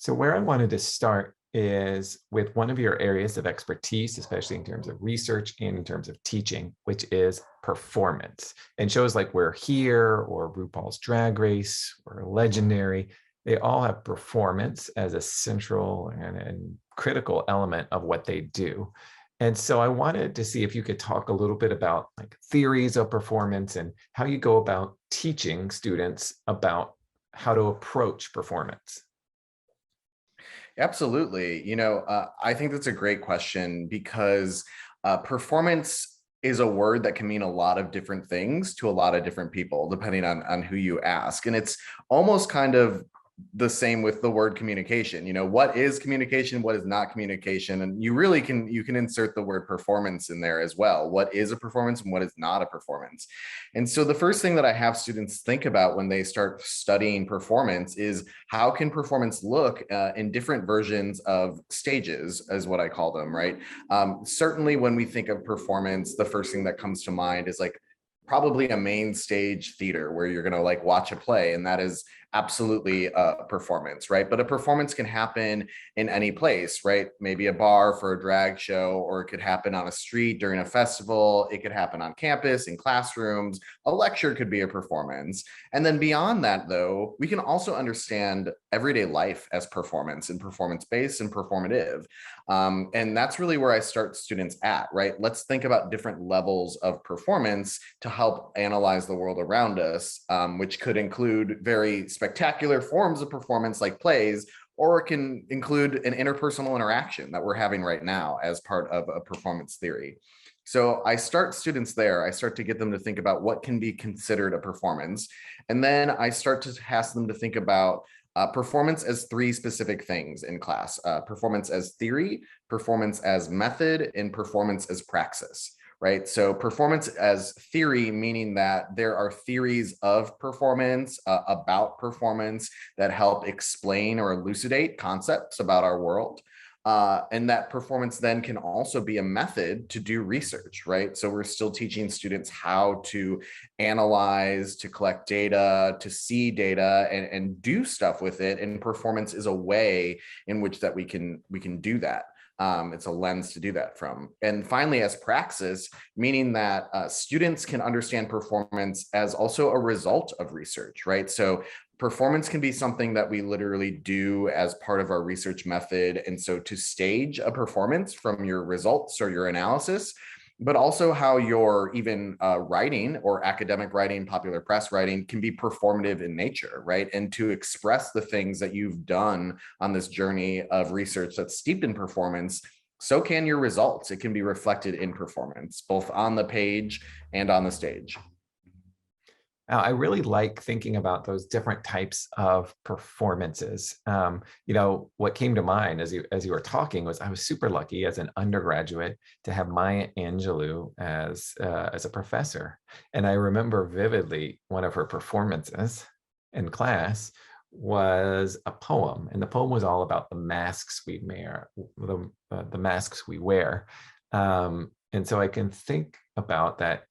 So where I wanted to start is with one of your areas of expertise, especially in terms of research and in terms of teaching, which is performance. And shows like We're Here or RuPaul's Drag Race or Legendary, they all have performance as a central and critical element of what they do. And so I wanted to see if you could talk a little bit about like theories of performance and how you go about teaching students about how to approach performance. Absolutely. I think that's a great question because performance is a word that can mean a lot of different things to a lot of different people, depending on who you ask. And it's almost kind of the same with the word communication. What is communication? What is not communication? And you can insert the word performance in there as well. What is a performance and what is not a performance? And so the first thing that I have students think about when they start studying performance is how can performance look in different versions of stages, as what I call them, right? Certainly when we think of performance, the first thing that comes to mind is like probably a main stage theater where you're going to like watch a play, and that is absolutely a performance, right? But a performance can happen in any place, right? Maybe a bar for a drag show, or it could happen on a street during a festival. It could happen on campus, in classrooms. A lecture could be a performance. And then beyond that, though, we can also understand everyday life as performance and performance-based and performative. And that's really where I start students at, right? Let's think about different levels of performance to help analyze the world around us, which could include very spectacular forms of performance like plays, or it can include an interpersonal interaction that we're having right now as part of a performance theory. So I start students there. I start to get them to think about what can be considered a performance. And then I start to ask them to think about performance as three specific things in class: performance as theory, performance as method, and performance as praxis. Right. So performance as theory, meaning that there are theories of performance, about performance, that help explain or elucidate concepts about our world. And that performance then can also be a method to do research, right? So we're still teaching students how to analyze, to collect data, to see data, and do stuff with it. And performance is a way in which that we can do that. It's a lens to do that from. And finally, as praxis, meaning that students can understand performance as also a result of research, right? So performance can be something that we literally do as part of our research method. And so to stage a performance from your results or your analysis, but also how your even writing or academic writing, popular press writing can be performative in nature, right? And to express the things that you've done on this journey of research that's steeped in performance, so can your results. It can be reflected in performance, both on the page and on the stage. I really like thinking about those different types of performances. What came to mind as you were talking was I was super lucky as an undergraduate to have Maya Angelou as a professor, and I remember vividly one of her performances in class was a poem, and the poem was all about the masks we wear, the masks we wear, and so I can think about that.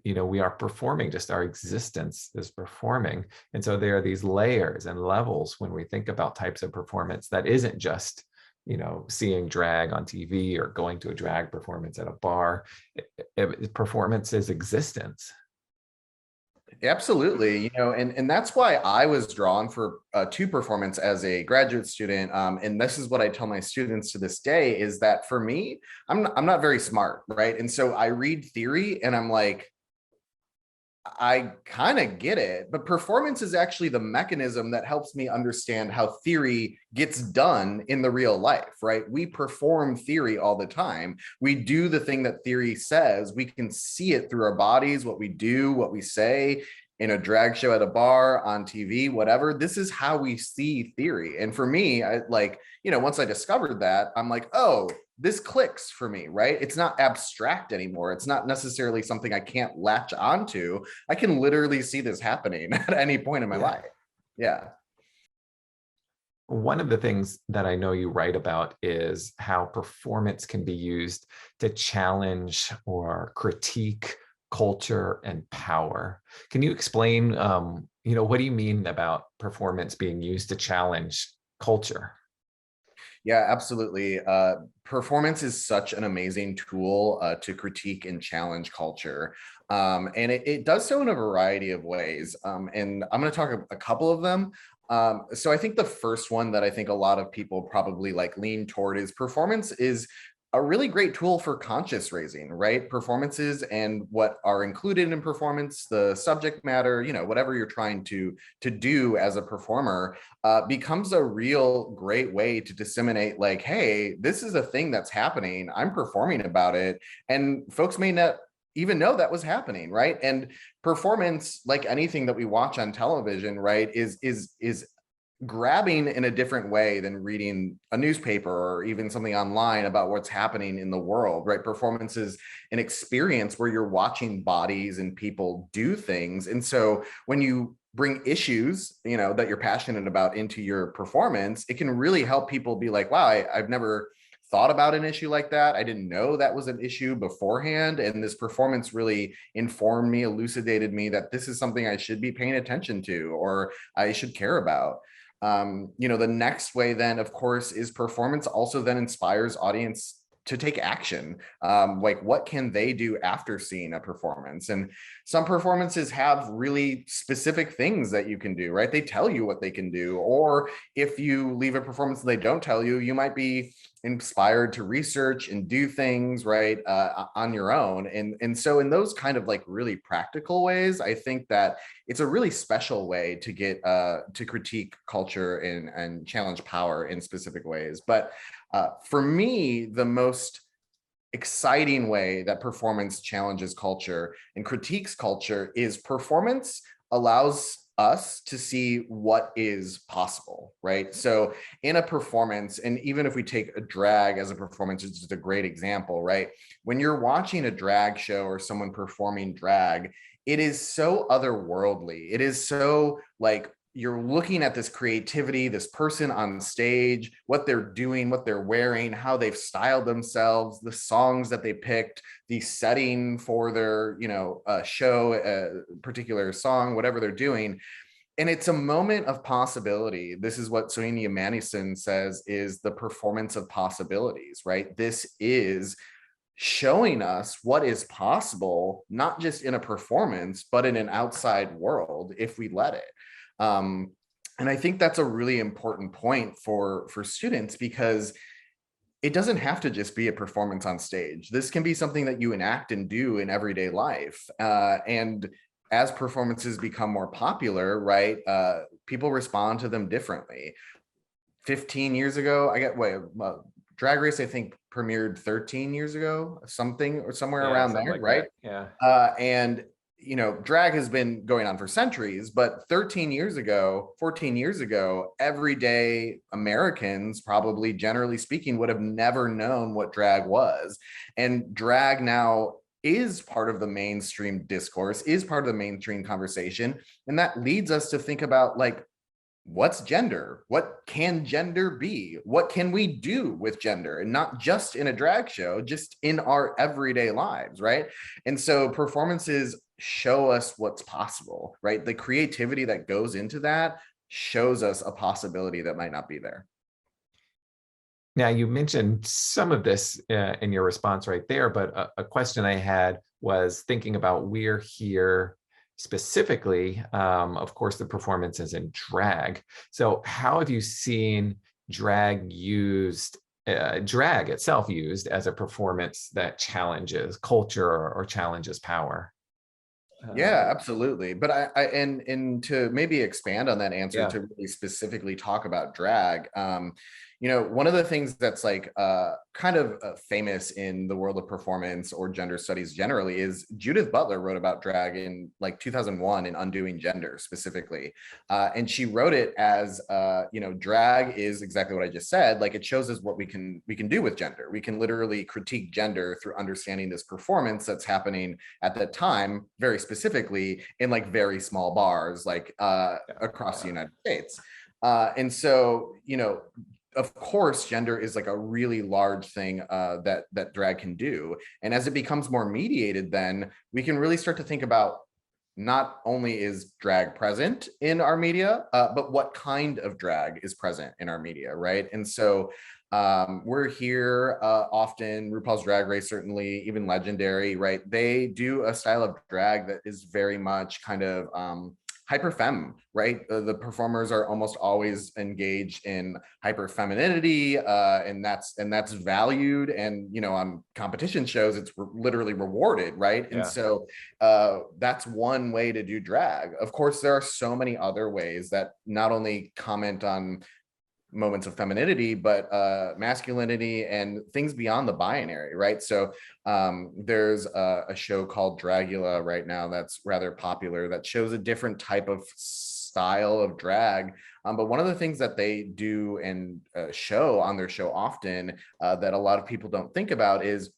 We are performing, just our existence is performing. And so there are these layers and levels when we think about types of performance that isn't just, seeing drag on TV or going to a drag performance at a bar. Performance is existence. Absolutely, and that's why I was drawn to performance as a graduate student. And this is what I tell my students to this day: is that for me, I'm not very smart, right? And so I read theory, and I'm like, I kind of get it, but performance is actually the mechanism that helps me understand how theory gets done in the real life, right? We perform theory all the time. We do the thing that theory says. We can see it through our bodies, what we do, what we say in a drag show, at a bar, on TV, whatever. This is how we see theory. And for me, once I discovered that, I'm like, oh, this clicks for me, right? It's not abstract anymore. It's not necessarily something I can't latch onto. I can literally see this happening at any point in my life. Yeah. One of the things that I know you write about is how performance can be used to challenge or critique culture and power. Can you explain, what do you mean about performance being used to challenge culture? Yeah, absolutely. Performance is such an amazing tool to critique and challenge culture. And it does so in a variety of ways. And I'm going to talk a couple of them. So I think the first one that I think a lot of people probably like lean toward is performance is a really great tool for conscious raising, right? Performances and what are included in performance, the subject matter, whatever you're trying to do as a performer, becomes a real great way to disseminate, like, hey, this is a thing that's happening. I'm performing about it. And folks may not even know that was happening, right? And performance, like anything that we watch on television, right, is grabbing in a different way than reading a newspaper or even something online about what's happening in the world, right? Performance is an experience where you're watching bodies and people do things. And so when you bring issues, that you're passionate about into your performance, it can really help people be like, wow, I've never thought about an issue like that. I didn't know that was an issue beforehand. And this performance really informed me, elucidated me that this is something I should be paying attention to, or I should care about. The next way then, of course, is performance also then inspires audience to take action. Like, what can they do after seeing a performance? And some performances have really specific things that you can do, right? They tell you what they can do. Or if you leave a performance and they don't tell you, you might be inspired to research and do things, right, on your own. And so in those kind of like really practical ways, I think that it's a really special way to get to critique culture and challenge power in specific ways. But for me, the most exciting way that performance challenges culture and critiques culture is performance allows us to see what is possible, right? So in a performance, and even if we take a drag as a performance, it's just a great example, right? When you're watching a drag show or someone performing drag, it is so otherworldly. It is so like you're looking at this creativity, this person on stage, what they're doing, what they're wearing, how they've styled themselves, the songs that they picked, the setting for their, show, particular song, whatever they're doing. And it's a moment of possibility. This is what Soini Manison says is the performance of possibilities, right? This is showing us what is possible, not just in a performance, but in an outside world, if we let it. And I think that's a really important point for students, because it doesn't have to just be a performance on stage. This can be something that you enact and do in everyday life. And as performances become more popular, right, people respond to them differently. 15 years ago, Drag Race, I think, premiered 13 years ago, something or somewhere Yeah, around something there, like right? that. Yeah. And drag has been going on for centuries, but 13 years ago, 14 years ago, everyday Americans, probably generally speaking, would have never known what drag was. And drag now is part of the mainstream discourse, is part of the mainstream conversation. And that leads us to think about, like, what's gender? What can gender be? What can we do with gender? And not just in a drag show, just in our everyday lives, right? And so performances show us what's possible, right? The creativity that goes into that shows us a possibility that might not be there. Now, you mentioned some of this in your response right there, but a question I had was thinking about we're here specifically, of course, the performances in drag. So how have you seen drag drag itself used as a performance that challenges culture or challenges power? Yeah, Um, absolutely. But and to maybe expand on that answer, yeah. to really specifically talk about drag, one of the things that's like kind of famous in the world of performance or gender studies generally is Judith Butler wrote about drag in like 2001 in Undoing Gender specifically. And she wrote it as, drag is exactly what I just said. Like, it shows us what we can do with gender. We can literally critique gender through understanding this performance that's happening at that time, very specifically in like very small bars, like across the United States. And so, of course, gender is like a really large thing that drag can do. And as it becomes more mediated, then we can really start to think about not only is drag present in our media, but what kind of drag is present in our media, right? And so We're here often, RuPaul's Drag Race, certainly, even Legendary, right? They do a style of drag that is very much kind of hyper femme, right? The performers are almost always engaged in hyper femininity, and that's valued. And on competition shows, it's literally rewarded, right? And Yeah. so that's one way to do drag. Of course, there are so many other ways that not only comment on moments of femininity, but masculinity and things beyond the binary, right? So there's a show called Dragula right now that's rather popular that shows a different type of style of drag. But one of the things that they do and show on their show often that a lot of people don't think about is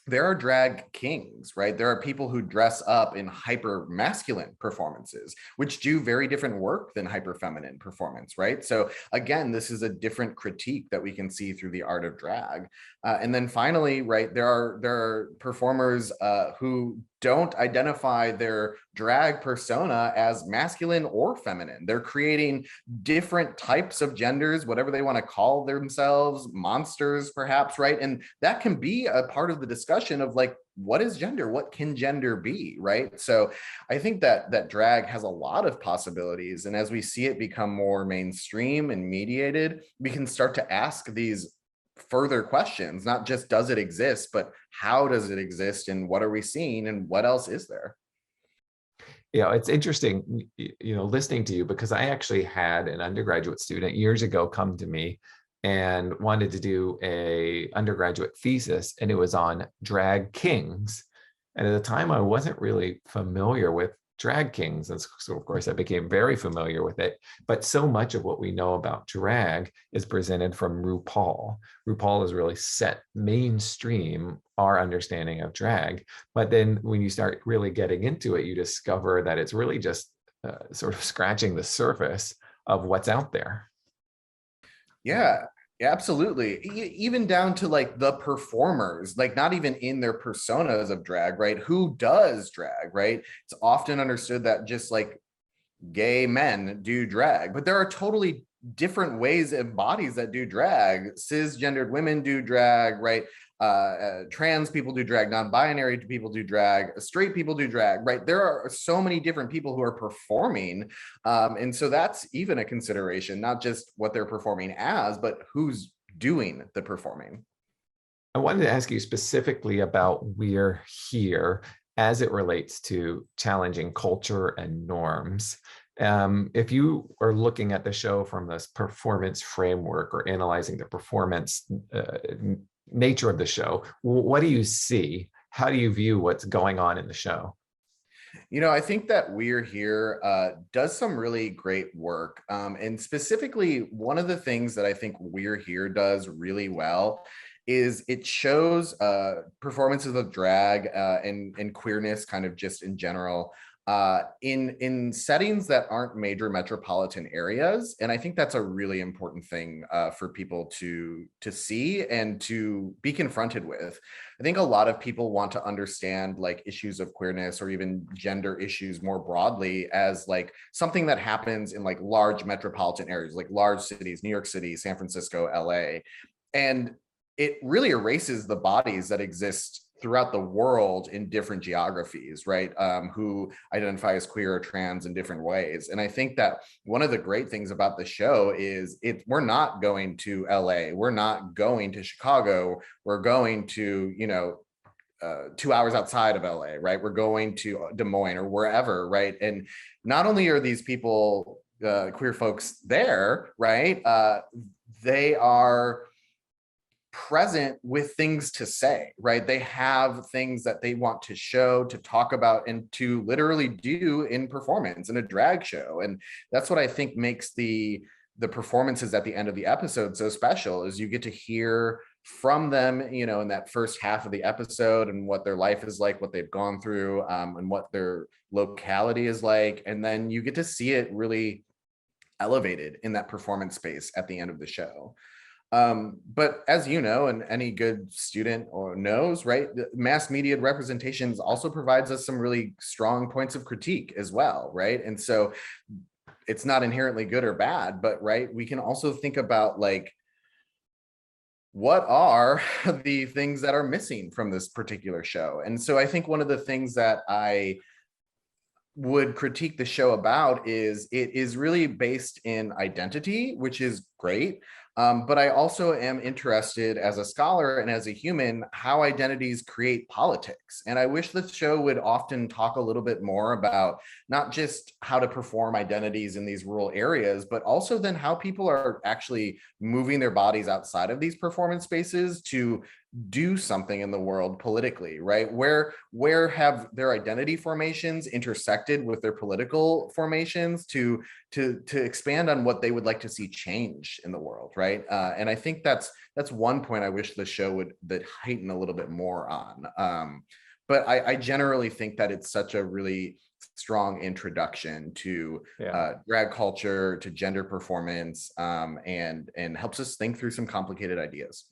there are drag kings, right? There are people who dress up in hyper masculine performances, which do very different work than hyper feminine performance, right? So again, this is a different critique that we can see through the art of drag. And then finally, right, there are performers who don't identify their drag persona as masculine or feminine. They're creating different types of genders, whatever they want to call themselves, monsters perhaps, right? And that can be a part of the discussion of like, what is gender? What can gender be, right? So I think that drag has a lot of possibilities. And as we see it become more mainstream and mediated, we can start to ask these further questions, not just does it exist, but how does it exist and what are we seeing and what else is there? It's interesting, listening to you, because I actually had an undergraduate student years ago come to me and wanted to do a undergraduate thesis, and it was on drag kings. And at the time, I wasn't really familiar with drag kings. And so, of course, I became very familiar with it. But so much of what we know about drag is presented from RuPaul. RuPaul has really set mainstream our understanding of drag. But then when you start really getting into it, you discover that it's really just sort of scratching the surface of what's out there. Yeah, absolutely. Even down to like the performers, like not even in their personas of drag, right? Who does drag, right? It's often understood that just like gay men do drag, but there are totally different ways and bodies that do drag. Cisgendered women do drag, right? Trans people do drag, non-binary people do drag, straight people do drag, right? There are so many different people who are performing. And so that's even a consideration, not just what they're performing as, but who's doing the performing. I wanted to ask you specifically about We're Here as it relates to challenging culture and norms. If you are looking at the show from this performance framework or analyzing the performance nature of the show, what do you see? How do you view what's going on in the show? I think that We're Here does some really great work. And specifically, one of the things that I think We're Here does really well is it shows performances of drag and queerness kind of just in general in settings that aren't major metropolitan areas. And I think that's a really important thing for people to see and to be confronted with. I think a lot of people want to understand like issues of queerness or even gender issues more broadly as like something that happens in like large metropolitan areas, like large cities, New York City, San Francisco, LA. And it really erases the bodies that exist throughout the world in different geographies, right? Who identify as queer or trans in different ways. And I think that one of the great things about the show is we're not going to LA, we're not going to Chicago, we're going to, 2 hours outside of LA, right? We're going to Des Moines or wherever, right? And not only are these people, queer folks there, right? They are present with things to say, right? They have things that they want to show, to talk about, and to literally do in performance in a drag show. And that's what I think makes the performances at the end of the episode so special, is you get to hear from them, in that first half of the episode and what their life is like, what they've gone through, and what their locality is like. And then you get to see it really elevated in that performance space at the end of the show. But as you know, and any good student or knows, right, the mass media representations also provides us some really strong points of critique as well, right? And so it's not inherently good or bad, but right, we can also think about like what are the things that are missing from this particular show? And so I think one of the things that I would critique the show about is it is really based in identity, which is great. But I also am interested as a scholar and as a human how identities create politics. And I wish the show would often talk a little bit more about not just how to perform identities in these rural areas, but also then how people are actually moving their bodies outside of these performance spaces to do something in the world politically, right? Where have their identity formations intersected with their political formations to expand on what they would like to see change in the world, right? And I think that's one point I wish the show would that heighten a little bit more on. But I generally think that it's such a really strong introduction to drag culture, to gender performance, and helps us think through some complicated ideas.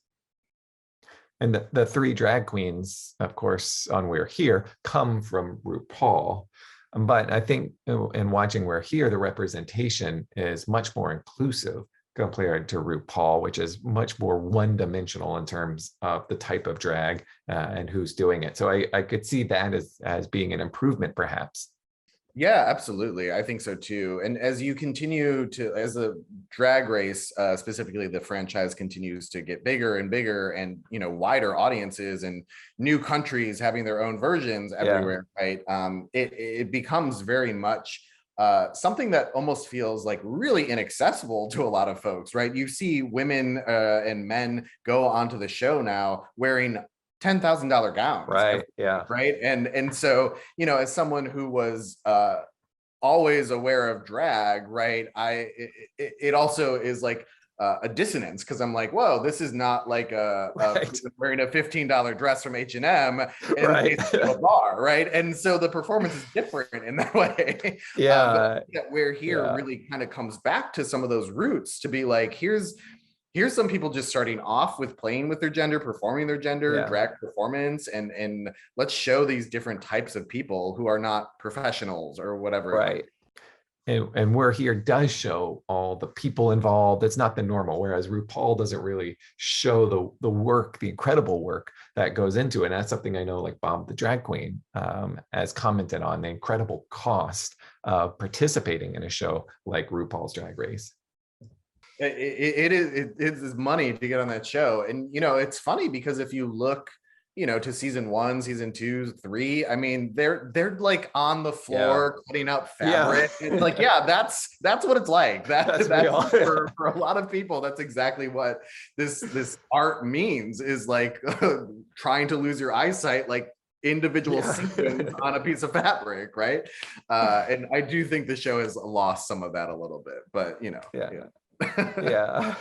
And the three drag queens, of course, on We're Here come from RuPaul. But I think in watching We're Here, the representation is much more inclusive compared to RuPaul, which is much more one-dimensional in terms of the type of drag and who's doing it. So I could see that as being an improvement, perhaps. Yeah, absolutely. I think so too. And as you continue to, as the drag race, specifically the franchise continues to get bigger and bigger and, you know, wider audiences and new countries having their own versions everywhere, right? It becomes very much something that almost feels like really inaccessible to a lot of folks, right? You see women and men go onto the show now wearing $10,000 gowns, right? Yeah, right. And so, you know, as someone who was always aware of drag, right, it also is like a dissonance because I'm like, whoa, this is not like right, wearing a $15 dress from H&M right. in a bar, right? And so the performance is different in that way. But Yeah, that We're Here yeah, really kind of comes back to some of those roots to be like, here's some people just starting off with playing with their gender, performing their gender, yeah, drag performance, and let's show these different types of people who are not professionals or whatever it might right. And We're Here does show all the people involved. It's not the normal, whereas RuPaul doesn't really show the work, the incredible work that goes into it. And that's something I know, like Bob the Drag Queen has commented on, the incredible cost of participating in a show like RuPaul's Drag Race. It's money to get on that show. And you know, it's funny because if you look, you know, to season 1, season 2, 3, I mean, they're like on the Yeah, floor cutting out yeah, fabric. It's like, yeah, that's what it's like. that's That's real. for a lot of people, that's exactly what this art means, is like trying to lose your eyesight like individual Yeah, sequins on a piece of fabric, right? And I do think the show has lost some of that a little bit, but you know, yeah, yeah. yeah.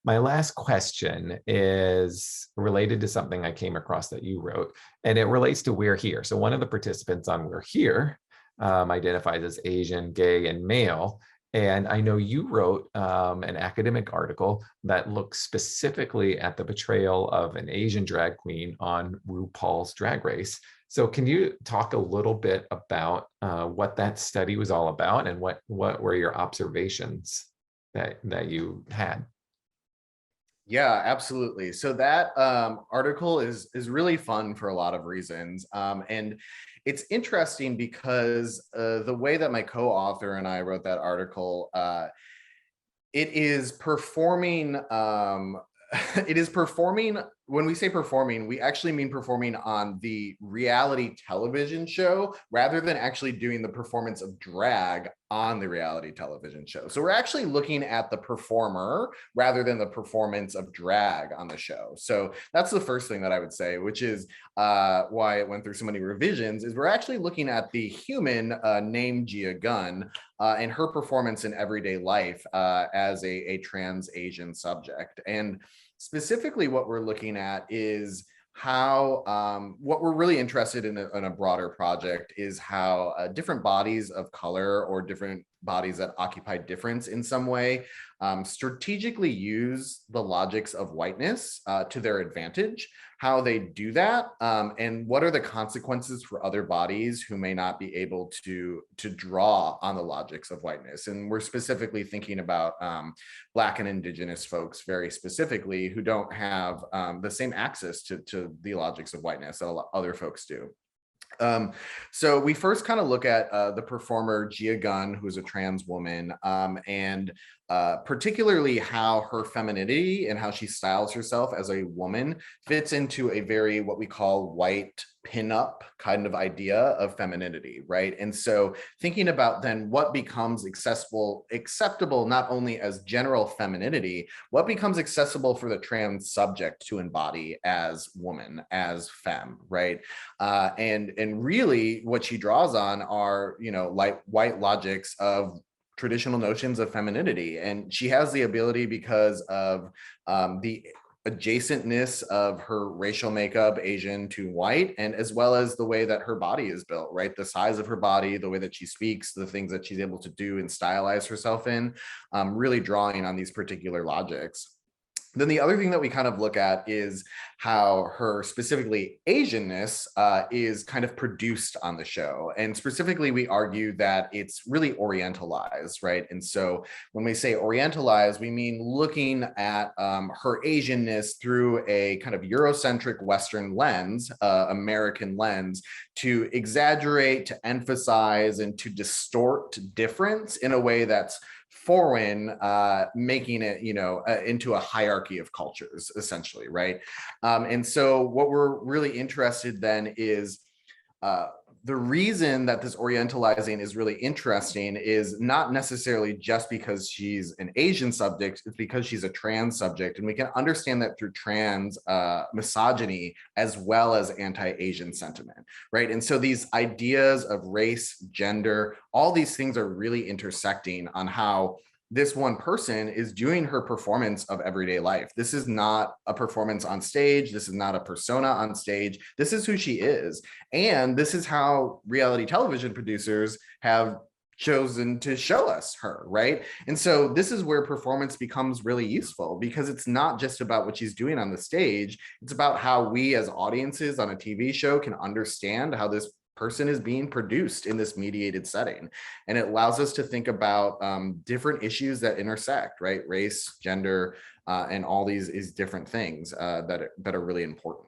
My last question is related to something I came across that you wrote, and it relates to We're Here. So one of the participants on We're Here identifies as Asian, gay, and male. And I know you wrote an academic article that looks specifically at the portrayal of an Asian drag queen on RuPaul's Drag Race. So can you talk a little bit about what that study was all about and what were your observations that you had? Yeah, absolutely. So that article is really fun for a lot of reasons, and it's interesting because the way that my co-author and I wrote that article, it is performing. It is performing. When we say performing, we actually mean performing on the reality television show rather than actually doing the performance of drag on the reality television show. So we're actually looking at the performer rather than the performance of drag on the show. So that's the first thing that I would say, which is why it went through so many revisions, is we're actually looking at the human named Gia Gunn and her performance in everyday life as a trans Asian subject. And specifically what we're looking at is how what we're really interested in a broader project is how different bodies of color or different bodies that occupy difference in some way, strategically use the logics of whiteness to their advantage. How they do that, and what are the consequences for other bodies who may not be able to draw on the logics of whiteness. And we're specifically thinking about Black and Indigenous folks very specifically, who don't have the same access to the logics of whiteness that other folks do. So we first kind of look at the performer Gia Gunn, who is a trans woman, and particularly how her femininity and how she styles herself as a woman fits into a very what we call white pinup kind of idea of femininity, right? And so thinking about then what becomes acceptable not only as general femininity, what becomes accessible for the trans subject to embody as woman, as femme, right? And really what she draws on are, like white logics of traditional notions of femininity. And she has the ability, because of the adjacentness of her racial makeup, Asian to white, and as well as the way that her body is built, right? The size of her body, the way that she speaks, the things that she's able to do and stylize herself in, really drawing on these particular logics. Then the other thing that we kind of look at is how her specifically Asianness is kind of produced on the show. And specifically, we argue that it's really Orientalized, right? And so when we say Orientalized, we mean looking at her Asianness through a kind of Eurocentric Western lens, American lens, to exaggerate, to emphasize, and to distort difference in a way that's foreign, making it, into a hierarchy of cultures, essentially, right? And so what we're really interested then is the reason that this Orientalizing is really interesting is not necessarily just because she's an Asian subject, it's because she's a trans subject. And we can understand that through trans misogyny as well as anti-Asian sentiment, right? And so these ideas of race, gender, all these things are really intersecting on how this one person is doing her performance of everyday life. This is not a performance on stage. This is not a persona on stage. This is who she is. And this is how reality television producers have chosen to show us her, right? And so this is where performance becomes really useful, because it's not just about what she's doing on the stage. It's about how we as audiences on a TV show can understand how this person is being produced in this mediated setting. And it allows us to think about different issues that intersect, right? Race, gender, and all these different things that are really important.